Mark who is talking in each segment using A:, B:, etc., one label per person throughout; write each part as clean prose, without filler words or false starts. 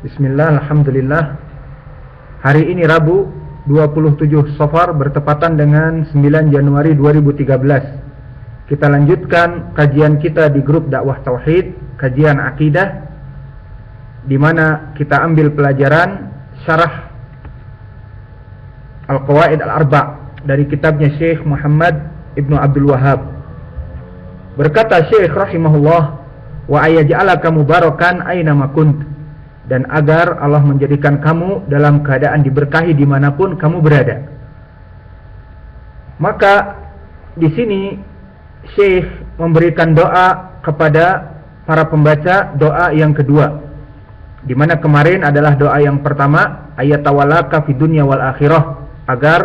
A: Bismillah, alhamdulillah. Hari ini Rabu 27 Safar bertepatan dengan 9 Januari 2013. Kita lanjutkan kajian kita di grup dakwah tauhid, kajian akidah, di mana kita ambil pelajaran syarah Al-Qawaid Al-Arba' dari kitabnya Syekh Muhammad Ibnu Abdul Wahhab. Berkata Syekh rahimahullah, wa ayaj'alaka mubarakan aina ma kunt, dan agar Allah menjadikan kamu dalam keadaan diberkahi dimanapun kamu berada. Maka di sini Syekh memberikan doa kepada para pembaca, doa yang kedua, di mana kemarin adalah doa yang pertama, ayatawallaka fid dunya wal akhirah, agar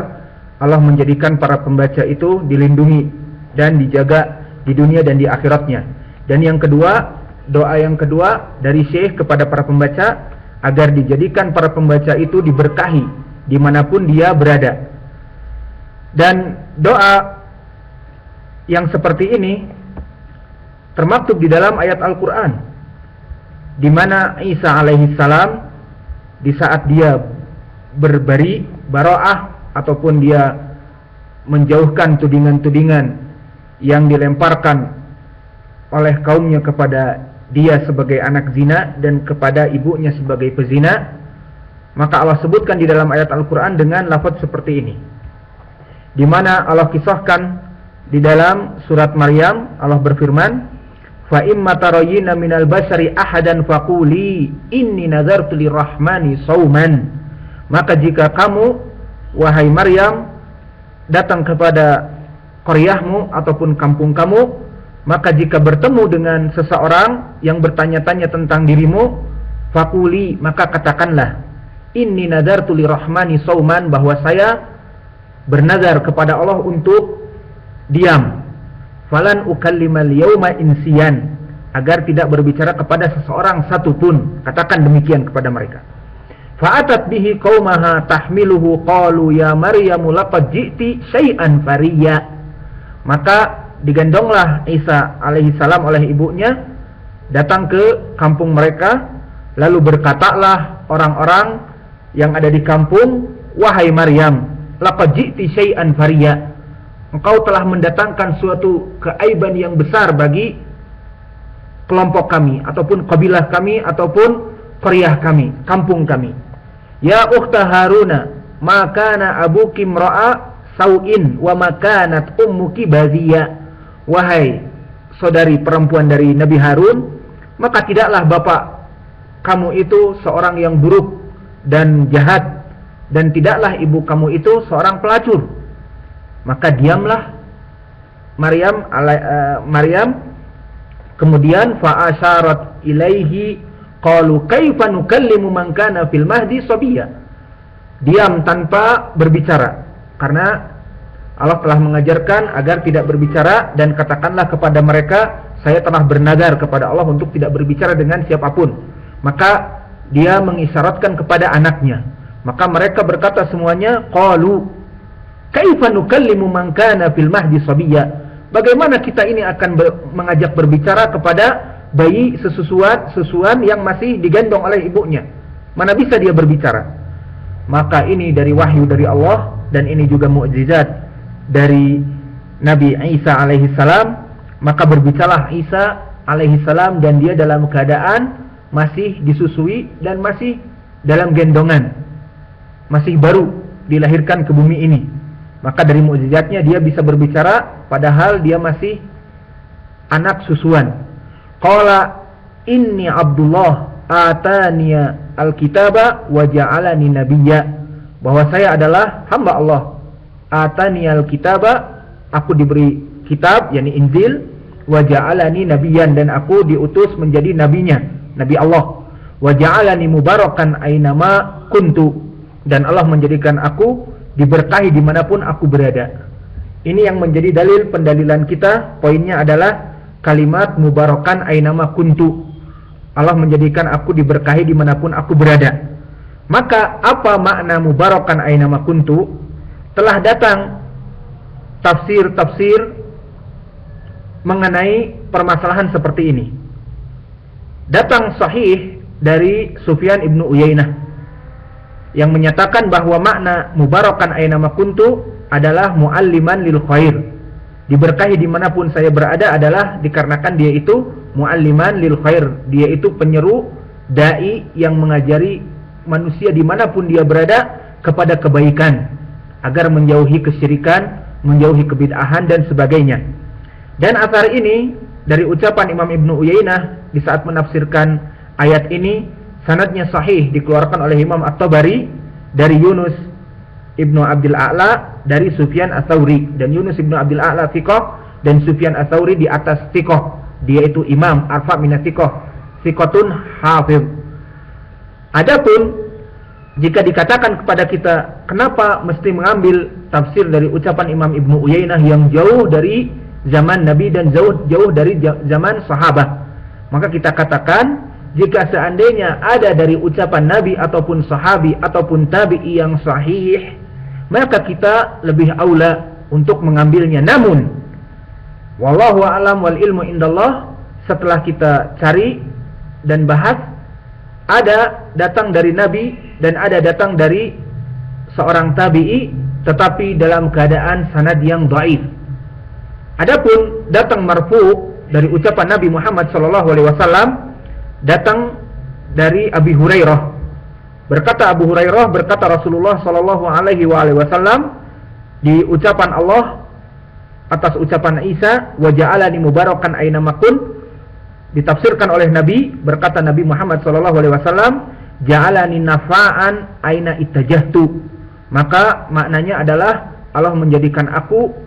A: Allah menjadikan para pembaca itu dilindungi dan dijaga di dunia dan di akhiratnya. Dan yang kedua, doa yang kedua dari Syekh kepada para pembaca, agar dijadikan para pembaca itu diberkahi dimanapun dia berada. Dan doa yang seperti ini termaktub di dalam ayat Al-Quran, di mana Isa alaihi salam di saat dia berbari baro'ah, ataupun dia menjauhkan tudingan-tudingan yang dilemparkan oleh kaumnya kepada dia sebagai anak zina dan kepada ibunya sebagai pezina, maka Allah sebutkan di dalam ayat Al-Quran dengan lafaz seperti ini, di mana Allah kisahkan di dalam surat Maryam. Allah berfirman, fa imma tarayina minal bashari ahadan faquli inni nazartu lirrahmani sauman. Maka jika kamu, wahai Maryam, datang kepada qaryahmu ataupun kampung kamu, maka jika bertemu dengan seseorang yang bertanya-tanya tentang dirimu, faquli, maka katakanlah, inni nadartu lirrahmani sauman, bahwa saya bernazar kepada Allah untuk diam, falan ukallimal yauma insiyan, agar tidak berbicara kepada seseorang satupun. Katakan demikian kepada mereka. Fa'atat bihi qaumaha tahmiluhu qalu ya Maryamu laqad ji'ti syai'an fariya. Maka digandonglah Isa alaihi salam oleh ibunya datang ke kampung mereka, lalu berkatalah orang-orang yang ada di kampung, wahai Maryam, laqad ji'ti syai'an fariya, engkau telah mendatangkan suatu keaiban yang besar bagi kelompok kami, ataupun kabilah kami, ataupun qaryah kami, kampung kami. Ya ukhta Haruna, ma kana abuki imra'a sau'in wa ma kanat ummuki baziya. Wahai saudari perempuan dari Nabi Harun, maka tidaklah bapak kamu itu seorang yang buruk dan jahat, dan tidaklah ibu kamu itu seorang pelacur. Maka diamlah Maryam. Kemudian fa'asharat ilaihi qalu kaifa nukallimu man kana fil mahdi sabiyya. Diam tanpa berbicara, karena Allah telah mengajarkan agar tidak berbicara, dan katakanlah kepada mereka, saya telah bernazar kepada Allah untuk tidak berbicara dengan siapapun. Maka dia mengisyaratkan kepada anaknya. Maka mereka berkata semuanya, qalu kaifa nukallimu man kana fil mahdi sabiyya. Bagaimana kita ini akan mengajak berbicara kepada bayi sesusuan yang masih digendong oleh ibunya? Mana bisa dia berbicara? Maka ini dari wahyu dari Allah, dan ini juga mukjizat dari Nabi Isa alaihi salam. Maka berbicaralah Isa alaihi salam, dan dia dalam keadaan masih disusui dan masih dalam gendongan, masih baru dilahirkan ke bumi ini. Maka dari mukjizatnya dia bisa berbicara padahal dia masih anak susuan. Qala inni Abdullah ataniya alkitaba wa ja'alani nabiyya, bahwa saya adalah hamba Allah. Ataniyal kitaba, aku diberi kitab, yakni Injil, wa ja'alani nabiyyan, dan aku diutus menjadi nabinya, nabi Allah. Wa ja'alani mubarakan ainama kuntu, dan Allah menjadikan aku diberkahi dimanapun aku berada. Ini yang menjadi dalil pendalilan kita. Poinnya adalah kalimat mubarakan ainama kuntu, Allah menjadikan aku diberkahi dimanapun aku berada. Maka apa makna mubarakan ainama kuntu? Telah datang tafsir-tafsir mengenai permasalahan seperti ini. Datang sahih dari Sufyan ibnu Uyainah yang menyatakan bahwa makna mubarakan ainama kuntu adalah mualliman lil khair. Diberkahi dimanapun saya berada adalah dikarenakan dia itu mualliman lil khair. Dia itu penyeru, dai yang mengajari manusia dimanapun dia berada kepada kebaikan, agar menjauhi kesyirikan, menjauhi kebid'ahan dan sebagainya. Dan asar ini dari ucapan Imam Ibnu Uyainah di saat menafsirkan ayat ini, sanadnya sahih, dikeluarkan oleh Imam At-Tabari dari Yunus Ibnu Abdul A'la dari Sufyan Ats-Tsauri. Dan Yunus Ibnu Abdul A'la thiqah dan Sufyan Ats-Tsauri di atas thiqah. Dia itu imam arfa minat thiqah, thiqatun hafiz. Adapun jika dikatakan kepada kita, kenapa mesti mengambil tafsir dari ucapan Imam Ibnu Uyainah yang jauh dari zaman Nabi dan jauh dari zaman sahabat, maka kita katakan, jika seandainya ada dari ucapan Nabi ataupun sahabi ataupun tabi'i yang sahih, maka kita lebih aula untuk mengambilnya. Namun wallahu a'lam wal ilmu indallah, setelah kita cari dan bahas, ada datang dari Nabi dan ada datang dari seorang tabi'i, tetapi dalam keadaan sanad yang dhaif. Adapun datang marfu dari ucapan Nabi Muhammad SAW, datang dari Abi Hurairah. Berkata Abu Hurairah, berkata Rasulullah SAW di ucapan Allah atas ucapan Isa, wa ja'alani mubarakan aina makun. Ditafsirkan oleh Nabi, berkata Nabi Muhammad SAW, ja'alani nafa'an aina ittajahtu. Maka maknanya adalah Allah menjadikan aku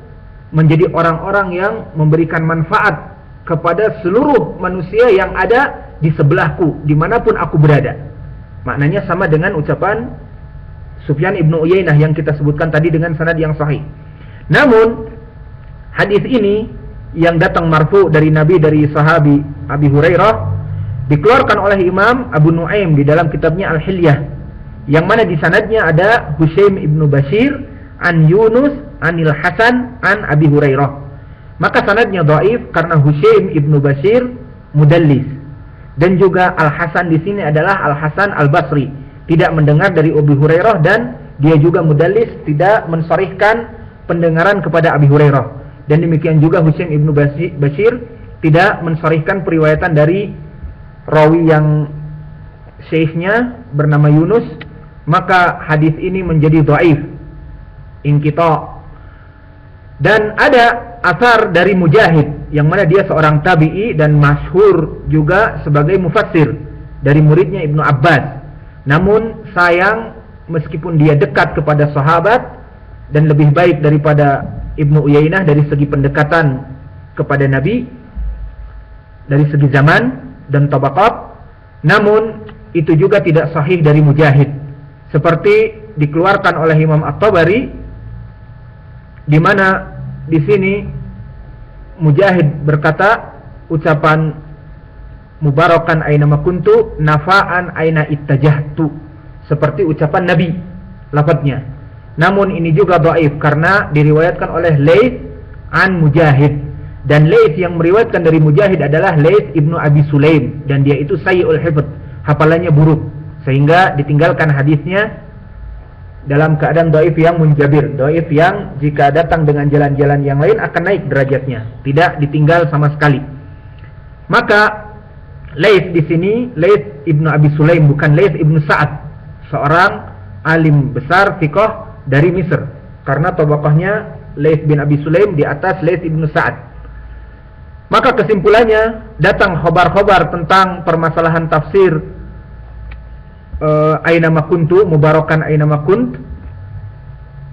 A: menjadi orang-orang yang memberikan manfaat kepada seluruh manusia yang ada di sebelahku, dimanapun aku berada. Maknanya sama dengan ucapan Sufyan ibnu Uyainah yang kita sebutkan tadi dengan sanad yang sahih. Namun hadis ini yang datang marfu dari Nabi dari sahabi Abi Hurairah dikeluarkan oleh Imam Abu Nuaim di dalam kitabnya Al-Hilyah, yang mana di sanadnya ada Hushaim ibnu Bashir an Yunus anil Hasan an Abi Hurairah. Maka sanadnya dhaif karena Hushaim ibnu Bashir mudallis, dan juga Al-Hasan di sini adalah Al-Hasan Al-Basri, tidak mendengar dari Abu Hurairah, dan dia juga mudallis, tidak mensharihkan pendengaran kepada Abi Hurairah. Dan demikian juga Hushaim ibnu Bashir tidak mensharihkan periwayatan dari rawi yang syekhnya bernama Yunus. Maka hadis ini menjadi dhaif, inqita'. Dan ada asar dari Mujahid, yang mana dia seorang tabi'i dan masyhur juga sebagai mufassir dari muridnya Ibnu Abbas. Namun sayang, meskipun dia dekat kepada sahabat dan lebih baik daripada Ibnu Uyainah dari segi pendekatan kepada Nabi, dari segi zaman dan tabaqat, namun itu juga tidak sahih dari Mujahid, seperti dikeluarkan oleh Imam At-Tabari, di mana di sini Mujahid berkata ucapan mubarakan aina makuntu nafa'an aina ittajahtu, seperti ucapan Nabi lafadznya. Namun ini juga dhaif karena diriwayatkan oleh Laits an Mujahid, dan Laits yang meriwayatkan dari Mujahid adalah Laits ibnu Abi Sulaim, dan dia itu sayyi'ul hifdz, hafalannya buruk, sehingga ditinggalkan hadisnya dalam keadaan dhaif yang munjabir, dhaif yang jika datang dengan jalan-jalan yang lain akan naik derajatnya, tidak ditinggal sama sekali. Maka Laits di sini Laits ibnu Abi Sulaim, bukan Laits ibnu Sa'ad, seorang alim besar fiqh dari Misr, karena tabaqahnya Laits bin Abi Sulaim di atas Laits ibnu Sa'ad. Maka kesimpulannya, datang khobar-khobar tentang permasalahan tafsir aina makuntu, mubarakan aina makunt,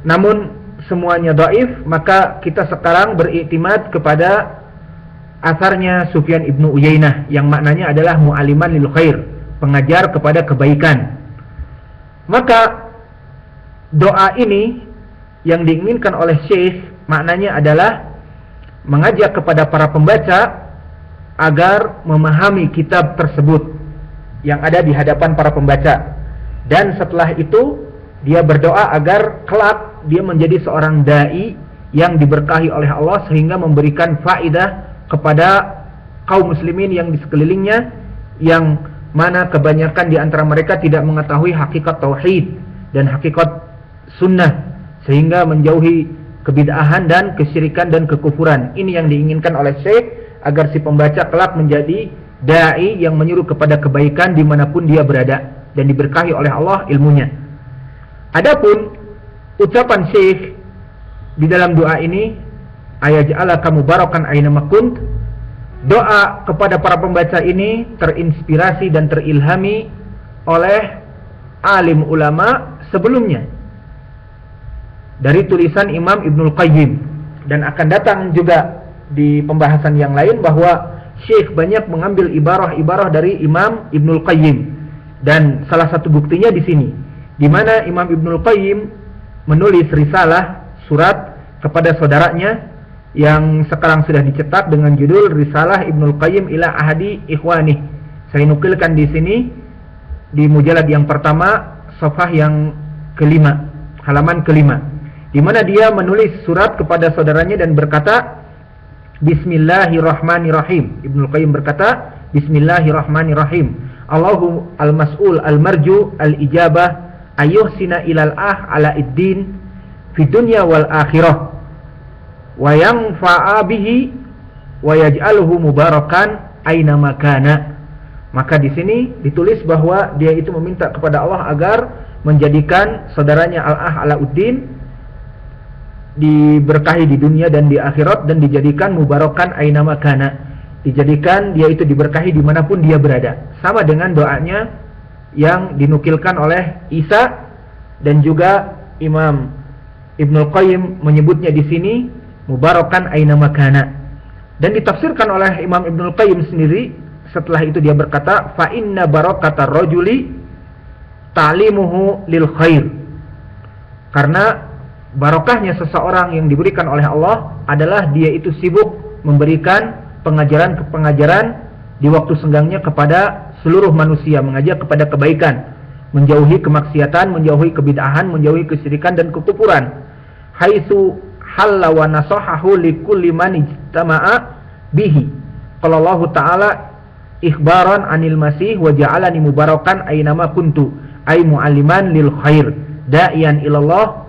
A: namun semuanya dhaif. Maka kita sekarang beriktimad kepada asarnya Sufyan ibnu Uyainah, yang maknanya adalah mu'aliman lil khair, pengajar kepada kebaikan. Maka doa ini yang diinginkan oleh Syekh maknanya adalah mengajak kepada para pembaca agar memahami kitab tersebut yang ada di hadapan para pembaca, dan setelah itu dia berdoa agar kelak dia menjadi seorang dai yang diberkahi oleh Allah, sehingga memberikan faedah kepada kaum muslimin yang di sekelilingnya, yang mana kebanyakan di antara mereka tidak mengetahui hakikat tauhid dan hakikat sunnah, sehingga menjauhi kebid'ahan dan kesyirikan dan kekufuran. Ini yang diinginkan oleh Syekh, agar si pembaca kelak menjadi da'i yang menyuruh kepada kebaikan dimanapun dia berada, dan diberkahi oleh Allah ilmunya. Adapun ucapan Syekh di dalam doa ini, ayaj'alaka mubarakan aynama kunt, doa kepada para pembaca ini terinspirasi dan terilhami oleh alim ulama sebelumnya dari tulisan Imam Ibnul Qayyim, dan akan datang juga di pembahasan yang lain bahwa Syekh banyak mengambil ibarah-ibarah dari Imam Ibnul Qayyim, dan salah satu buktinya di sini, di mana Imam Ibnul Qayyim menulis risalah surat kepada saudaranya yang sekarang sudah dicetak dengan judul Risalah Ibnul Qayyim ila Ahadi Ikhwani. Saya nukilkan di sini di mujalad yang pertama, safhah yang kelima, halaman kelima, di mana dia menulis surat kepada saudaranya dan berkata, Bismillahirrahmanirrahim. Ibnul Qayyim berkata, Bismillahirrahmanirrahim. Allahu al-mas'ul al-marju al-ijabah ayyuhsina ilal ala iddin fi dunya wal akhirah wa yanfa'a bihi wa yaj'aluhu mubarakan aina makana. Maka di sini ditulis bahwa dia itu meminta kepada Allah agar menjadikan saudaranya Alauddin diberkahi di dunia dan di akhirat, dan dijadikan mubarakan aina makana, dijadikan dia itu diberkahi dimanapun dia berada, sama dengan doanya yang dinukilkan oleh Isa, dan juga Imam Ibnul Qayyim menyebutnya di sini mubarakan aina makana. Dan ditafsirkan oleh Imam Ibnul Qayyim sendiri, setelah itu dia berkata, fa inna barakatar rajuli ta'limuhu lil khair. Karena barokahnya seseorang yang diberikan oleh Allah adalah dia itu sibuk memberikan pengajaran-pengajaran di waktu senggangnya kepada seluruh manusia, mengajak kepada kebaikan, menjauhi kemaksiatan, menjauhi kebid'ahan, menjauhi kesyirikan dan kekufuran. Haitsu halla wa nasahahu likulli man ijtama'a bihi. Qala Allah Ta'ala ikhbaran anil masih wa ja'alani mubarakan aynama kuntu, ay mu'alliman lil khair da'iyan ilallah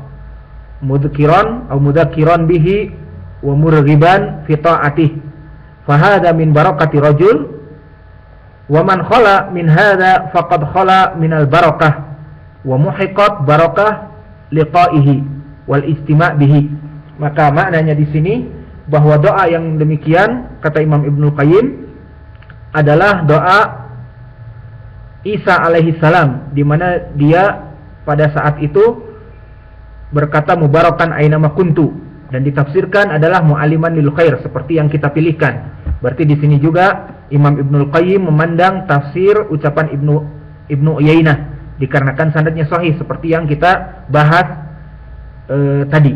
A: mudzakiran atau mudzakiran bihi wa murghiban fi ta'atih. Fa hadha min barakati rajul wa man khala min hadha faqad khala min al barakah wa muhiqat barakah liqa'ihi wal istima' bihi. Maka maknanya di sini bahwa doa yang demikian, kata Imam Ibnul Qayyim, adalah doa Isa alaihi salam, di mana dia pada saat itu berkata mubarakan aynama kuntu, dan ditafsirkan adalah mu'aliman lil khair, seperti yang kita pilihkan. Berarti di sini juga Imam Ibnul Qayyim memandang tafsir ucapan Ibnu Uyainah, dikarenakan sanadnya sahih seperti yang kita bahas tadi.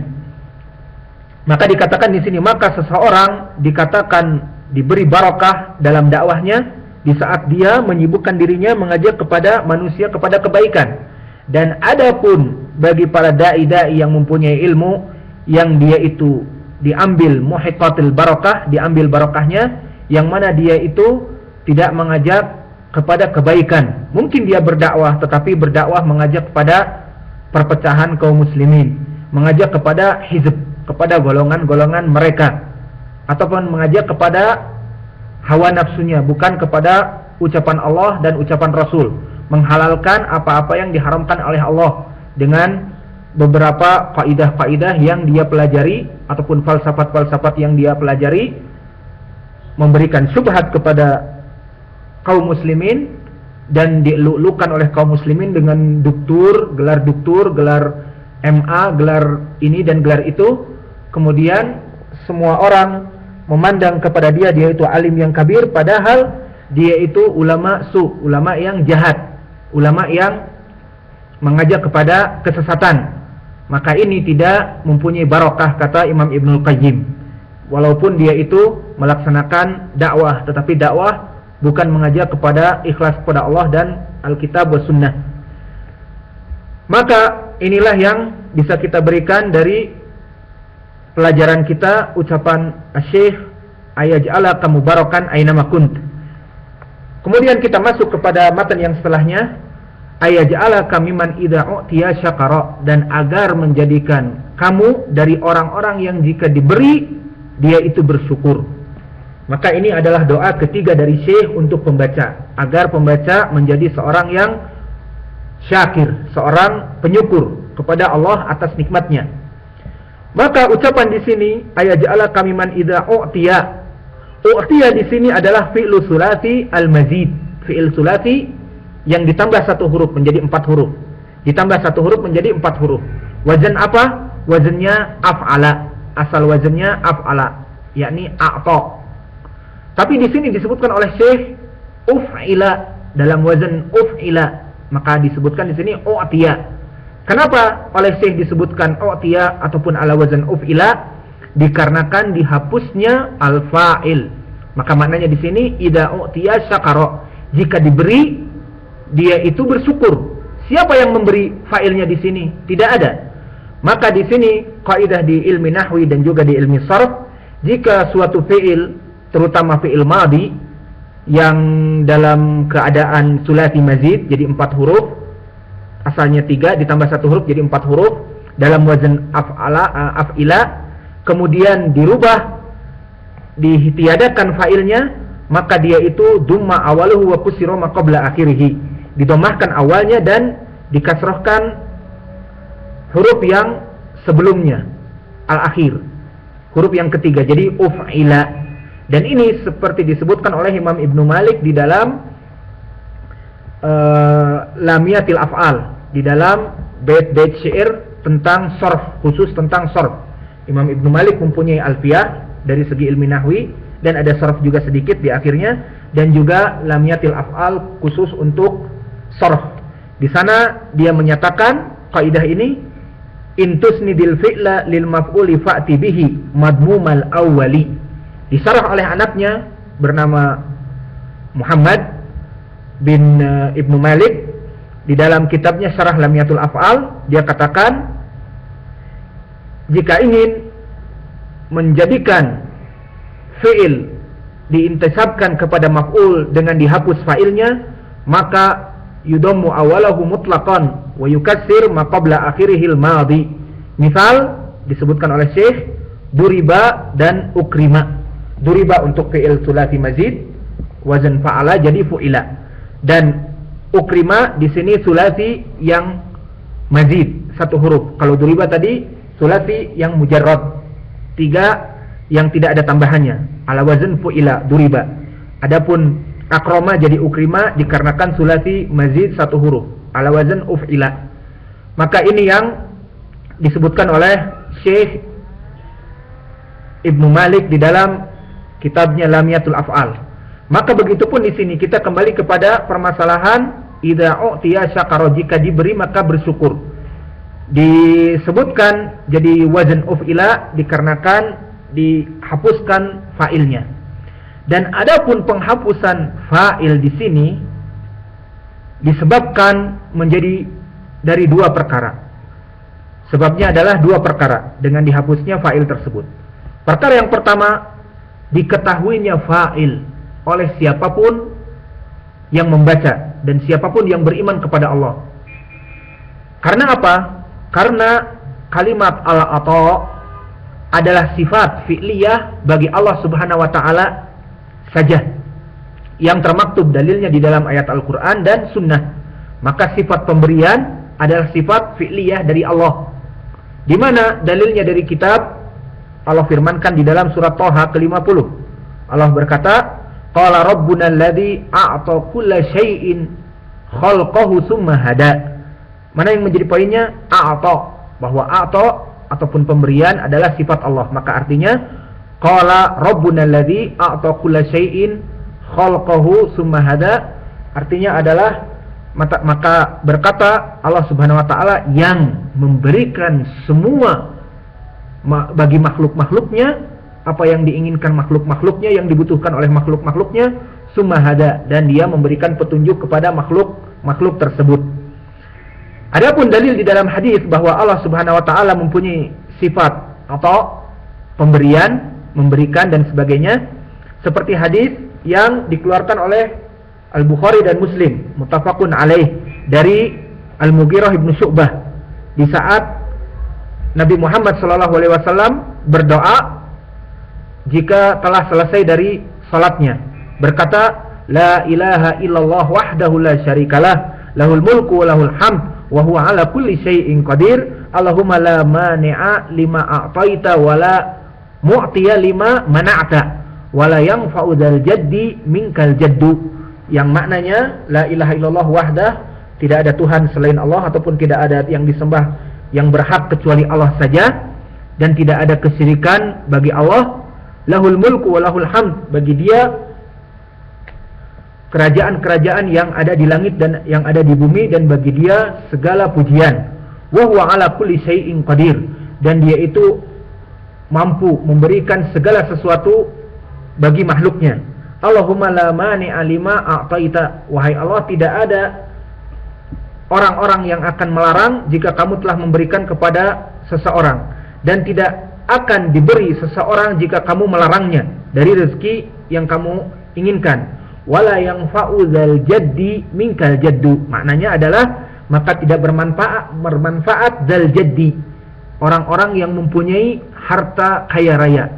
A: Maka dikatakan di sini, maka seseorang dikatakan diberi barakah dalam dakwahnya di saat dia menyibukkan dirinya mengajak kepada manusia kepada kebaikan. Dan adapun bagi para dai-dai yang mempunyai ilmu, yang dia itu diambil muhiqatil barakah, diambil barakahnya, yang mana dia itu tidak mengajak kepada kebaikan. Mungkin dia berdakwah, tetapi berdakwah mengajak kepada perpecahan kaum muslimin, mengajak kepada hizb, kepada golongan-golongan mereka, ataupun mengajak kepada hawa nafsunya, bukan kepada ucapan Allah dan ucapan Rasul, menghalalkan apa-apa yang diharamkan oleh Allah dengan beberapa kaidah-kaidah yang dia pelajari ataupun falsafat-falsafat yang dia pelajari, memberikan syubhat kepada kaum muslimin dan dielulukan oleh kaum muslimin dengan duktur, gelar MA, gelar ini dan gelar itu. Kemudian semua orang memandang kepada dia itu alim yang kabir, padahal dia itu ulama ulama yang jahat, ulama yang mengajak kepada kesesatan. Maka ini tidak mempunyai barakah, kata Imam Ibnul Qayyim. Walaupun dia itu melaksanakan dakwah, tetapi dakwah bukan mengajak kepada ikhlas kepada Allah dan Alkitab wa Sunnah. Maka inilah yang bisa kita berikan dari pelajaran kita, ucapan Syekh ayaj'alaka mubarakan aynama kunt. Kemudian kita masuk kepada matan yang setelahnya, ayaj'alaka mimman idza u'tiya syakara, dan agar menjadikan kamu dari orang-orang yang jika diberi dia itu bersyukur. Maka ini adalah doa ketiga dari Syekh untuk pembaca, agar pembaca menjadi seorang yang syakir, seorang penyukur kepada Allah atas nikmatnya. Maka ucapan di sini ayaj'alaka mimman idza u'tiya. U'tiya di sini adalah fi'lu sulasi al-mazid, fi'il sulasi yang ditambah satu huruf menjadi 4 huruf. Ditambah satu huruf menjadi 4 huruf. Wazan apa? Wazannya af'ala. Asal wazannya af'ala, yakni a'ta. Tapi di sini disebutkan oleh Syekh uf'ila, dalam wazan uf'ila, maka disebutkan di sini u'tiya. Kenapa oleh Syekh disebutkan u'tiya ataupun ala wazan uf'ila? Dikarenakan dihapusnya al-fa'il. Maka maknanya di sini idza u'tiya syakara, jika diberi dia itu bersyukur. Siapa yang memberi fa'ilnya di sini? Tidak ada. Maka di sini kaidah di ilmi nahwi dan juga di ilmi sharf, jika suatu fi'il, terutama fi'il madhi yang dalam keadaan sulasi mazid jadi 4 huruf, asalnya 3 ditambah 1 huruf jadi 4 huruf dalam wazan af'ila, kemudian dirubah, ditiadakan fa'ilnya, maka dia itu dumma awaluhu wa kusira ma qabla akhirih, didomahkan awalnya dan dikasrohkan huruf yang sebelumnya, al-akhir, huruf yang ketiga, jadi uf'ila. Dan ini seperti disebutkan oleh Imam Ibnu Malik di dalam Lamiyatil Af'al, di dalam bait-bait syair tentang sharf, khusus tentang sharf. Imam Ibnu Malik mempunyai alfiyah dari segi ilmi nahwi, dan ada sharf juga sedikit di akhirnya, dan juga Lamiyatil Af'al khusus untuk sharf. Di sana dia menyatakan kaidah ini, intusnidil fi'la lil maf'uli fa'ti bihi madmumal awwali. Disarah oleh anaknya bernama Muhammad bin Ibnu Malik di dalam kitabnya Syarah Lamiyatul Af'al. Dia katakan, jika ingin menjadikan fi'il diintisabkan kepada maf'ul dengan dihapus fa'ilnya, maka yudammu awalahu mutlaqan wa yukassir ma qabla akhirihil madhi. Misal disebutkan oleh Syekh duriba dan ukrima. Duriba untuk fi'il sulasi mazid, wazan fa'ala jadi fu'ila, dan ukrima di sini sulasi yang mazid 1 huruf. Kalau duriba tadi sulasi yang mujarrad 3 yang tidak ada tambahannya, ala wazan fu'ila duriba. Adapun akroma jadi ukrima dikarenakan sulasi mazid 1 huruf, ala wazan uf'ila. Maka ini yang disebutkan oleh Syekh Ibnu Malik di dalam kitabnya Lamiyatul Af'al. Maka begitupun di sini kita kembali kepada permasalahan idza u'tiya syakara, jika diberi maka bersyukur. Disebutkan jadi wazan uf'ila dikarenakan dihapuskan fa'ilnya. Dan adapun penghapusan fa'il di sini disebabkan menjadi dari 2 perkara. Sebabnya adalah 2 perkara dengan dihapusnya fa'il tersebut. Perkara yang pertama, diketahuinya fa'il oleh siapapun yang membaca dan siapapun yang beriman kepada Allah. Karena apa? Karena kalimat al-ata adalah sifat fi'liyah bagi Allah Subhanahu wa taala saja, yang termaktub dalilnya di dalam ayat Al-Qur'an dan sunnah. Maka sifat pemberian adalah sifat fi'liyah dari Allah. Di mana dalilnya dari kitab? Allah firmankan di dalam surat Thaha ke-50. Allah berkata, qala rabbuna alladzi a'ta kulla syai'in khalqahu tsumma hada. Mana yang menjadi poinnya? A'ta, bahwa a'ta ataupun pemberian adalah sifat Allah. Maka artinya qala rabbuna alladzi a'ta kulla syai'in khalqahu tsumma hada, artinya adalah maka berkata Allah Subhanahu wa taala yang memberikan semua bagi makhluk-makhluknya apa yang diinginkan makhluk-makhluknya, yang dibutuhkan oleh makhluk-makhluknya, tsumma hada, dan dia memberikan petunjuk kepada makhluk-makhluk tersebut. Adapun dalil di dalam hadis bahwa Allah Subhanahu wa taala mempunyai sifat atau pemberian, memberikan dan sebagainya, seperti hadis yang dikeluarkan oleh Al-Bukhari dan Muslim, muttafaqun alaih, dari Al-Mughirah ibn Syu'bah, di saat Nabi Muhammad SAW berdoa jika telah selesai dari salatnya, berkata, La ilaha illallah wahdahu la syarikalah, lahul mulku wa lahul hamd, wa huwa ala kulli syai'in qadir, Allahumma la mani'a lima a'taita wa la mu'tiya lima mana'ta, wa la yanfa'u dzal jaddi minkal jaddu. Yang maknanya, la ilaha illallah wahdah, tidak ada Tuhan selain Allah, ataupun tidak ada yang disembah yang berhak kecuali Allah saja, dan tidak ada kesyirikan bagi Allah. Lahul mulku wa lahul hamd, bagi Dia kerajaan-kerajaan yang ada di langit dan yang ada di bumi, dan bagi Dia segala pujian. Wa huwa ala kulli syai'in qadir, dan Dia itu mampu memberikan segala sesuatu bagi makhluknya. Allahumma la mani'a lima a'taita, wahai Allah, tidak ada orang-orang yang akan melarang jika kamu telah memberikan kepada seseorang, dan tidak akan diberi seseorang jika kamu melarangnya dari rezeki yang kamu inginkan. Wala yanfa'u dzal jaddi minkal jaddu, maknanya adalah maka tidak bermanfaat dzal jaddi, orang-orang yang mempunyai harta kaya raya,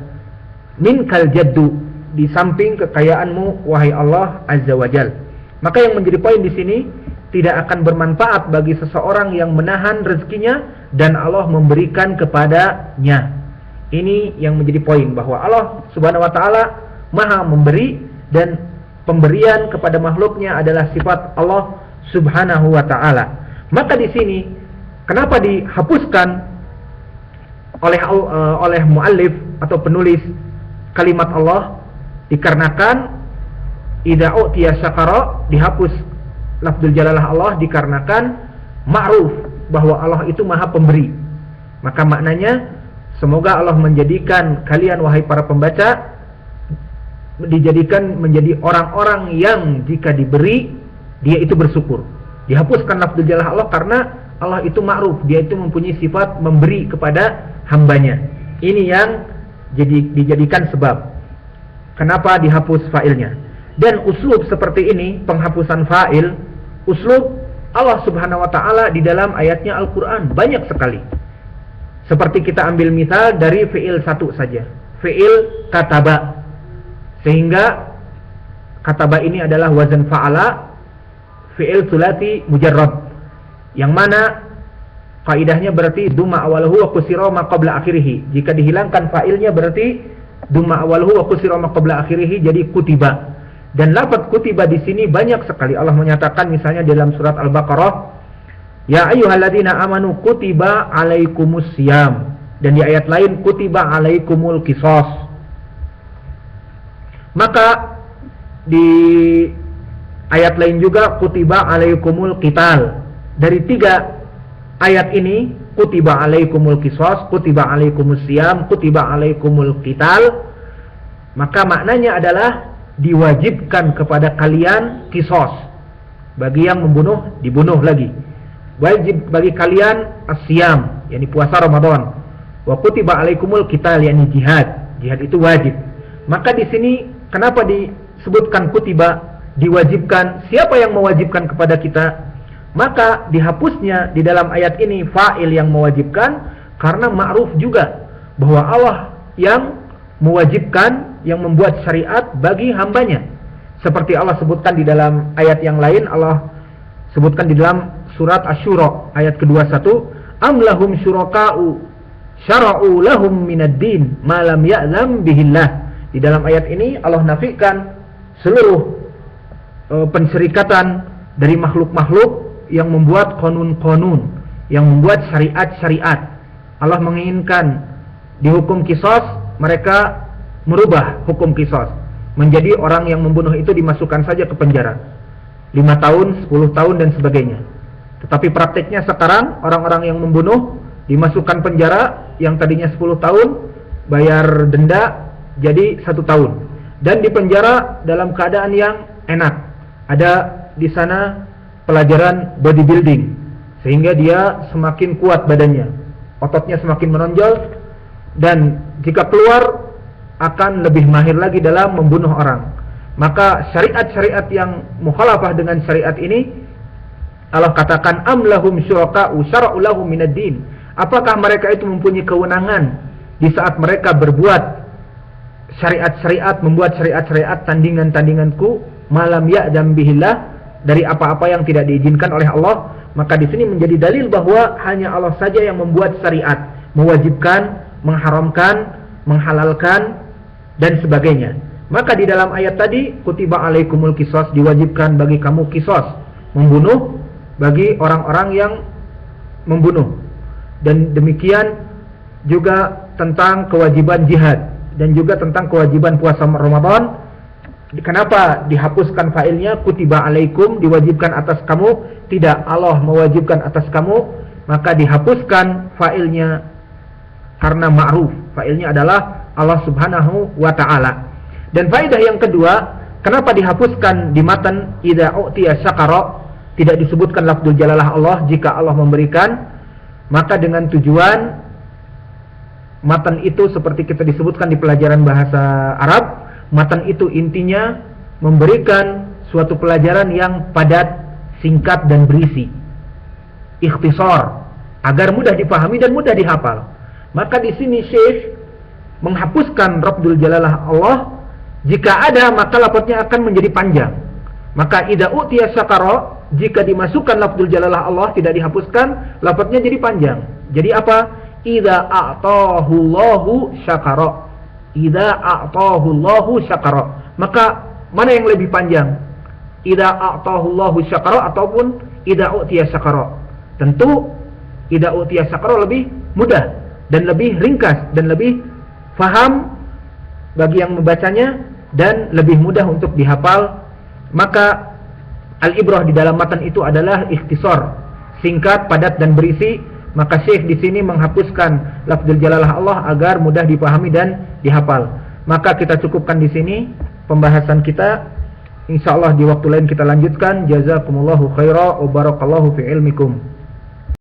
A: minkal jaddu, di samping kekayaanmu wahai Allah Azza wa Jal. Maka yang menjadi poin di sini, tidak akan bermanfaat bagi seseorang yang menahan rezekinya dan Allah memberikan kepadanya. Ini yang menjadi poin, bahwa Allah Subhanahu wa taala Maha memberi, dan pemberian kepada makhluknya adalah sifat Allah Subhanahu wa taala. Maka di sini kenapa dihapuskan oleh muallif atau penulis kalimat Allah? Dikarenakan idza utiya syakara, dihapus lafzul jalalah Allah dikarenakan ma'ruf bahwa Allah itu Maha Pemberi. Maka maknanya, semoga Allah menjadikan kalian wahai para pembaca dijadikan menjadi orang-orang yang jika diberi dia itu bersyukur. Dihapuskan lafzul jalalah Allah karena Allah itu ma'ruf, dia itu mempunyai sifat memberi kepada hambanya. Ini yang dijadikan sebab kenapa dihapus fa'ilnya. Dan uslub seperti ini, penghapusan fa'il, uslub Allah Subhanahu wa taala di dalam ayatnya Al-Qur'an banyak sekali. Seperti kita ambil misal dari fi'il satu saja, fi'il kataba. Sehingga kataba ini adalah wazan fa'ala, fi'il sulati mujarrad, yang mana kaidahnya berarti duma awaluhu wa qusira ma qabla akhirih. Jika dihilangkan fa'ilnya berarti duma awaluhu wa qusira ma qabla akhirih, jadi kutiba. Dan lafaz kutiba di sini banyak sekali. Allah menyatakan misalnya dalam surat Al-Baqarah, ya ayyuhalladzina amanu kutiba alaikumus syiyam, dan di ayat lain kutiba alaikumul qisas. Maka di ayat lain juga kutiba alaikumul qital. Dari tiga ayat ini, kutiba alaikumul qisas, kutiba alaikumus syiyam, kutiba alaikumul qital, maka maknanya adalah diwajibkan kepada kalian qisas. Bagi yang membunuh, dibunuh lagi. Wajib bagi kalian as-syiyam, yakni puasa Ramadan. Wa kutiba alaikumul qital, yakni jihad. Jihad itu wajib. Maka di sini kenapa disebutkan kutiba, diwajibkan? Siapa yang mewajibkan kepada kita? Maka dihapusnya di dalam ayat ini fa'il yang mewajibkan, karena ma'ruf juga bahwa Allah yang mewajibkan, yang membuat syariat bagi hambanya. Seperti Allah sebutkan di dalam ayat yang lain, Allah sebutkan di dalam surat Asy-Syura ayat ke-21, am lahum syuraka'u syara'u lahum minad din ma lam ya'lam bihillah. Di dalam ayat ini Allah nafikan seluruh pensyirikatan dari makhluk-makhluk yang membuat konun-konun, yang membuat syariat-syariat. Allah menginginkan di hukum qisas, mereka merubah hukum qisas menjadi orang yang membunuh itu dimasukkan saja ke penjara 5 tahun, 10 tahun dan sebagainya. Tetapi prakteknya sekarang orang-orang yang membunuh dimasukkan penjara, yang tadinya 10 tahun bayar denda jadi 1 tahun, dan di penjara dalam keadaan yang enak. Ada di sana pelajaran bodybuilding, sehingga dia semakin kuat badannya, ototnya semakin menonjol, dan jika keluar akan lebih mahir lagi dalam membunuh orang. Maka syariat-syariat yang mukhalafah dengan syariat ini, Allah katakan am lahum syuraka'u syara'u lahum minad din. Apakah mereka itu mempunyai kewenangan di saat mereka berbuat syariat-syariat, membuat syariat-syariat tandingan-tandinganku malam ya'dam bihillah, dari apa-apa yang tidak diizinkan oleh Allah. Maka di sini menjadi dalil bahwa hanya Allah saja yang membuat syariat, mewajibkan, mengharamkan, menghalalkan dan sebagainya. Maka di dalam ayat tadi kutiba alaikumul qisas, diwajibkan bagi kamu qisas, membunuh bagi orang-orang yang membunuh. Dan demikian juga tentang kewajiban jihad dan juga tentang kewajiban puasa Ramadan. Kenapa dihapuskan failnya kutiba alaikum, diwajibkan atas kamu, tidak Allah mewajibkan atas kamu, maka dihapuskan failnya karena ma'ruf. Failnya adalah Allah Subhanahu wa taala. Dan faedah yang kedua, kenapa dihapuskan di matan idza u'tiya syakara, tidak disebutkan lafzul jalalah Allah jika Allah memberikan, maka dengan tujuan matan itu seperti kita disebutkan di pelajaran bahasa Arab, matan itu intinya memberikan suatu pelajaran yang padat, singkat dan berisi, ikhtisar, agar mudah dipahami dan mudah dihafal. Maka di sini Syekh menghapuskan lafzul jalalah Allah. Jika ada, maka lafaznya akan menjadi panjang. Maka idza utiya syakara, jika dimasukkan lafzul jalalah Allah, tidak dihapuskan, lafaznya jadi panjang. Jadi apa? Idza a'tahu Allahu syakara. Idza a'tahu Allahu syakara. Maka mana yang lebih panjang? Idza a'tahu Allahu syakara ataupun idza utiya syakara? Tentu idza utiya syakara lebih mudah dan lebih ringkas dan lebih faham bagi yang membacanya dan lebih mudah untuk dihafal. Maka al-ibrah di dalam matan itu adalah ikhtisar, singkat, padat dan berisi. Maka Syekh di sini menghapuskan lafzul jalalah Allah agar mudah dipahami dan dihafal. Maka kita cukupkan di sini pembahasan kita. Insyaallah di waktu lain kita lanjutkan. Jazakumullahu khairan wa barakallahu fi ilmikum.